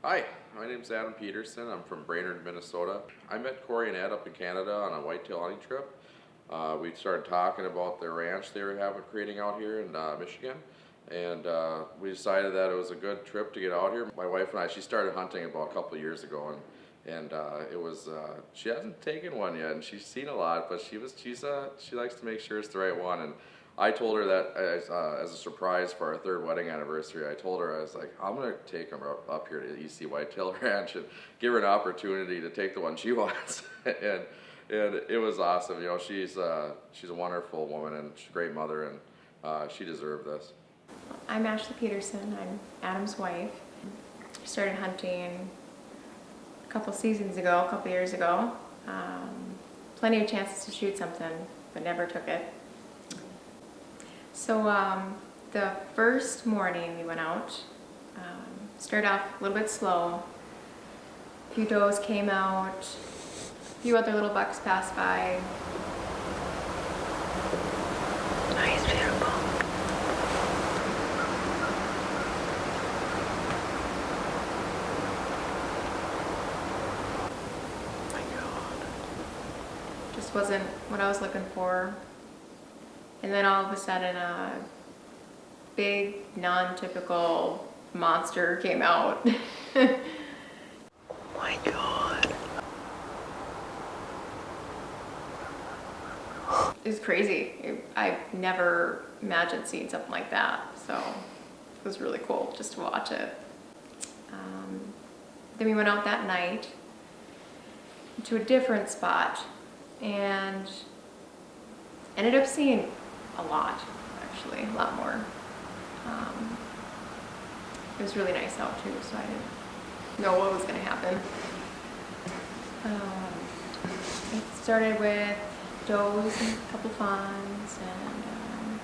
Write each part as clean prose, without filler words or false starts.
Hi, my name's Adam Peterson. I'm from Brainerd, Minnesota. I met Corey and Ed up in Canada on a whitetail hunting trip. We started talking about their ranch they were creating out here in Michigan, and we decided that it was a good trip to get out here. My wife and I, she started hunting about a couple of years ago, and it was she hasn't taken one yet, and she's seen a lot, but she likes to make sure it's the right one. And I told her that as a surprise for our third wedding anniversary. I told her, I was like, I'm gonna take her up here to EC Whitetail Ranch and give her an opportunity to take the one she wants. and it was awesome. You know, she's a wonderful woman and she's a great mother, and she deserved this. I'm Ashley Peterson. I'm Adam's wife. Started hunting a couple seasons ago, a couple years ago. Plenty of chances to shoot something, but never took it. So the first morning we went out, started off a little bit slow. A few does came out, a few other little bucks passed by. Nice, beautiful. My God. Just wasn't what I was looking for. And then all of a sudden a big, non-typical monster came out. My God. It was crazy. I've never imagined seeing something like that. So it was really cool just to watch it. Then we went out that night to a different spot and ended up seeing a lot, actually, a lot more. It was really nice out too, so I didn't know what was going to happen. It started with does and a couple fawns, and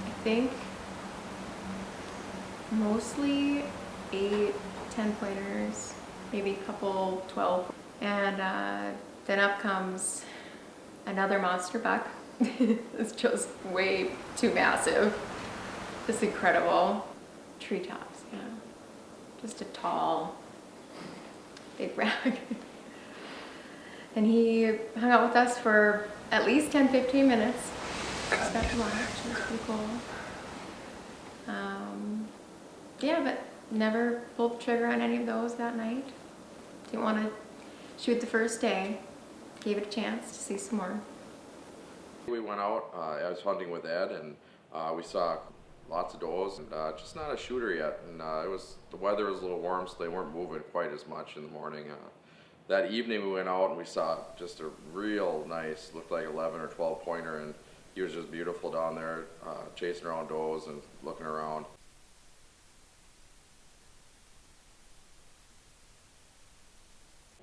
I think mostly 8, 10 pointers, maybe a couple 12. And then up comes another monster buck. It's just way too massive. Just incredible. Treetops, yeah. Just a tall, big rag. And he hung out with us for at least 10-15 minutes. Just got to watch. It was pretty cool. Yeah, but never pulled the trigger on any of those that night. Didn't want to shoot the first day. Gave it a chance to see some more. We went out, I was hunting with Ed, and we saw lots of does, and just not a shooter yet. And the weather was a little warm, so they weren't moving quite as much in the morning. That evening we went out and we saw just a real nice, looked like 11 or 12 pointer, and he was just beautiful down there, chasing around does and looking around.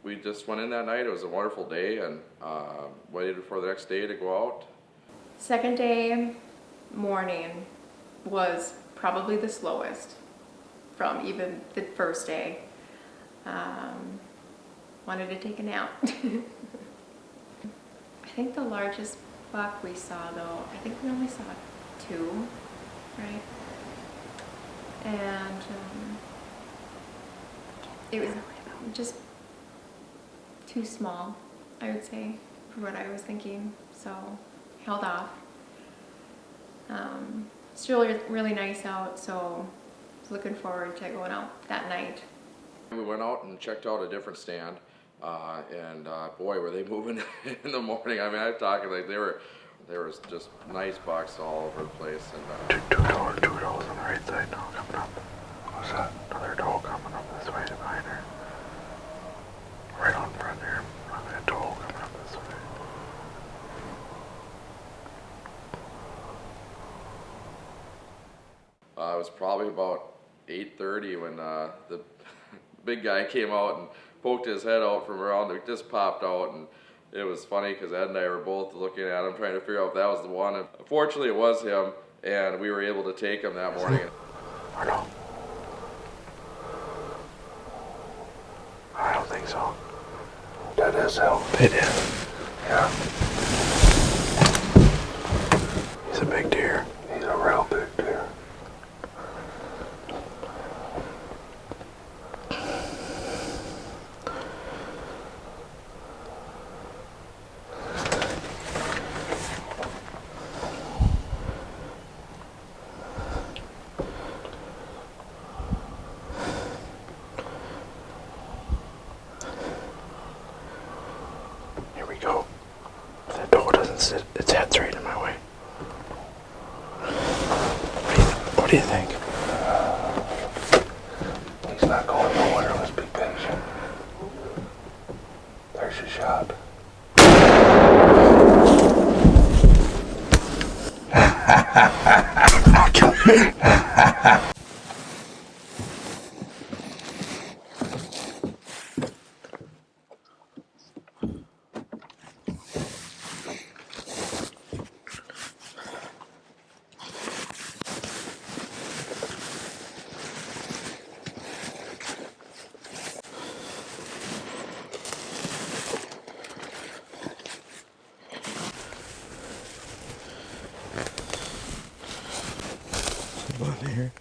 We just went in that night. It was a wonderful day, and waited for the next day to go out. Second day morning was probably the slowest from even the first day. Wanted to take a nap. I think the largest buck we saw, though, I think we only saw 2, right? And it was just too small, I would say, for what I was thinking, so held off. It's really nice out, so I was looking forward to going out that night. We went out and checked out a different stand, and boy, were they moving in the morning. I mean, I'm talking like there was just nice bucks all over the place. And two does on the right side now coming up. What's that? Another doe coming up this way behind her. Right on front here. A doe coming up this way. It was probably about 8:30 when the big guy came out and poked his head out from around. It just popped out, and it was funny because Ed and I were both looking at him trying to figure out if that was the one. And fortunately, it was him, and we were able to take him that morning. Or no? I don't think so. That is him. It is. Yeah. He's a big deer. He's a real big deer. its head's right in my way. What do you think? He's not going nowhere. Let's be patient. There's your shot. Here.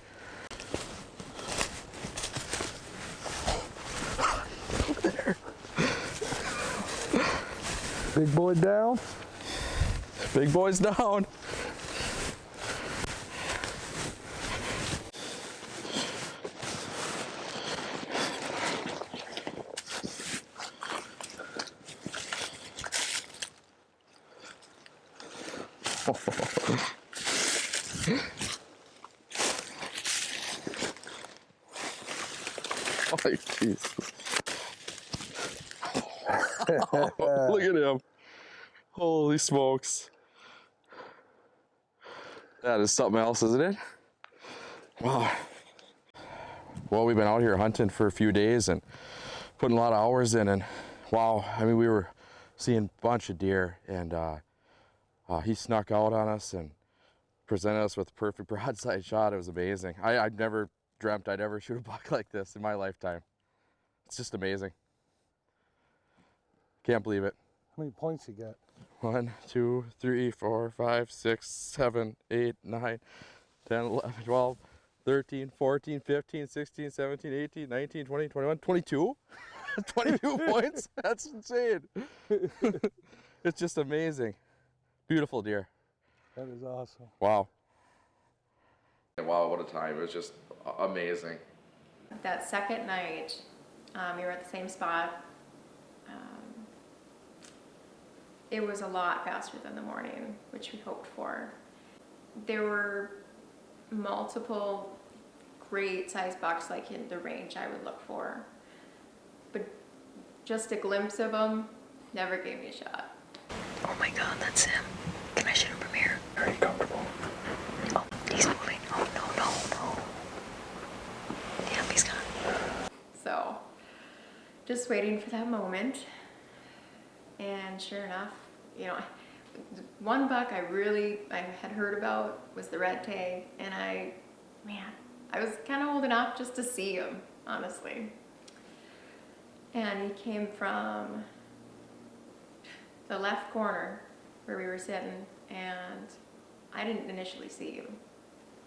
Look there. Big boy down. Big boy's down. Oh, Jesus. Look at him. Holy smokes. That is something else, isn't it? Wow. Well, we've been out here hunting for a few days and putting a lot of hours in, and wow, I mean, we were seeing a bunch of deer, and he snuck out on us and presented us with a perfect broadside shot. It was amazing. I'd never dreamt I'd ever shoot a buck like this in my lifetime. It's just amazing. Can't believe it. How many points you got? 1, 2, 3, 4, 5, 6, 7, 8, 9, 10, 11, 12, 13, 14, 15, 16, 17, 18, 19, 20, 21, 22? 22 points? That's insane. It's just amazing. Beautiful deer. That is awesome. Wow. Wow, what a time. It was just amazing. That second night, we were at the same spot. It was a lot faster than the morning, which we hoped for. There were multiple great sized bucks like in the range I would look for, but just a glimpse of them never gave me a shot. Oh my God, that's him. Can I shoot him from here? Are you comfortable? Oh, he's moving. Oh, no. Yep, he's gone. So, just waiting for that moment. And sure enough, you know, one buck I had heard about was the red tag, and I was kind of old enough just to see him, honestly. And he came from the left corner where we were sitting, and I didn't initially see him.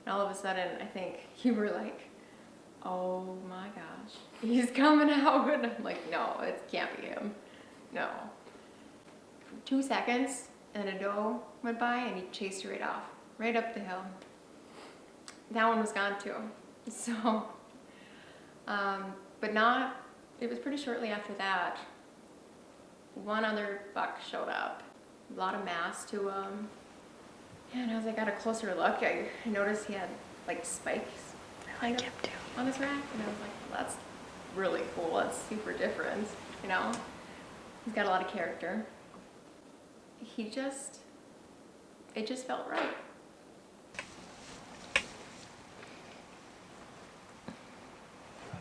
And all of a sudden, I think you were like, oh my gosh, he's coming out. And I'm like, no, it can't be him. No. 2 seconds, and a doe went by, and he chased her right up the hill. That one was gone too. So, it was pretty shortly after that, one other buck showed up. A lot of mass to him. And as I got a closer look, I noticed he had like spikes I like him too. on his rack, and I was like, well, that's really cool. That's super different, you know? He's got a lot of character. It just felt right.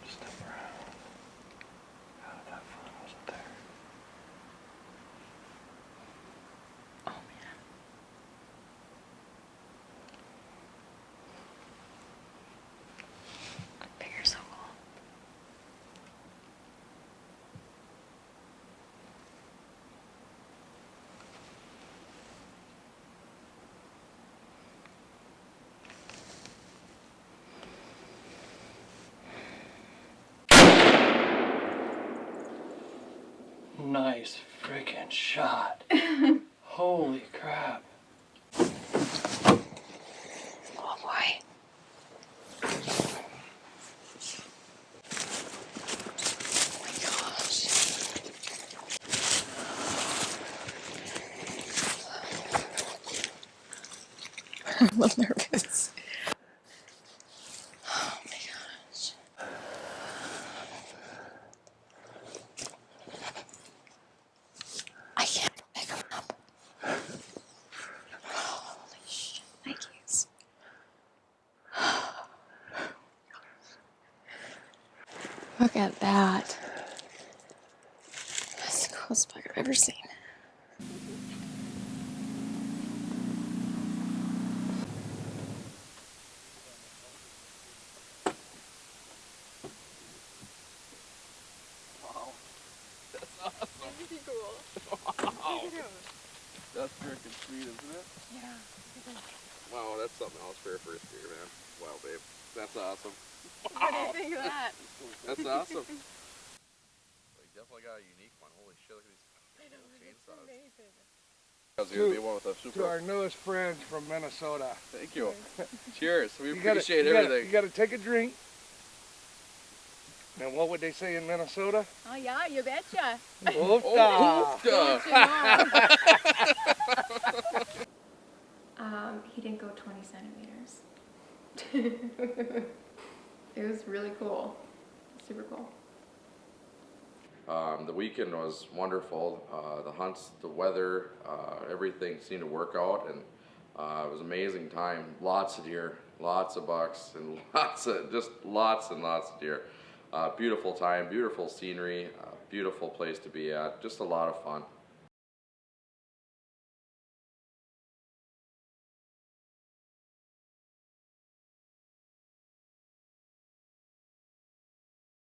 Just step around. How did that fun? Wasn't there? Oh man. Figure's so cool. Nice freaking shot. Holy crap. Oh boy. Oh my gosh. a little nervous. Oh my gosh. I can't pick him up. Holy shit, Nikes. Look at that. That's the coolest bug I've ever seen. That's freaking sweet, isn't it? Yeah. Wow, that's something else for your first year, man. Wow, babe. That's awesome. What do you think of that? That's awesome. Well, you definitely got a unique one. Holy shit, look at these chainsaws. That was gonna be one with a super. To our newest friends from Minnesota. Thank you. Cheers. We You gotta- appreciate you gotta- everything. You gotta take a drink. And what would they say in Minnesota? Oh yeah, you betcha. Oofda. He didn't go 20 centimeters. It was really cool. Super cool. The weekend was wonderful. The hunts, the weather, everything seemed to work out, and it was an amazing time. Lots of deer, lots of bucks, and lots and lots of deer. Beautiful time, beautiful scenery, beautiful place to be at. Just a lot of fun.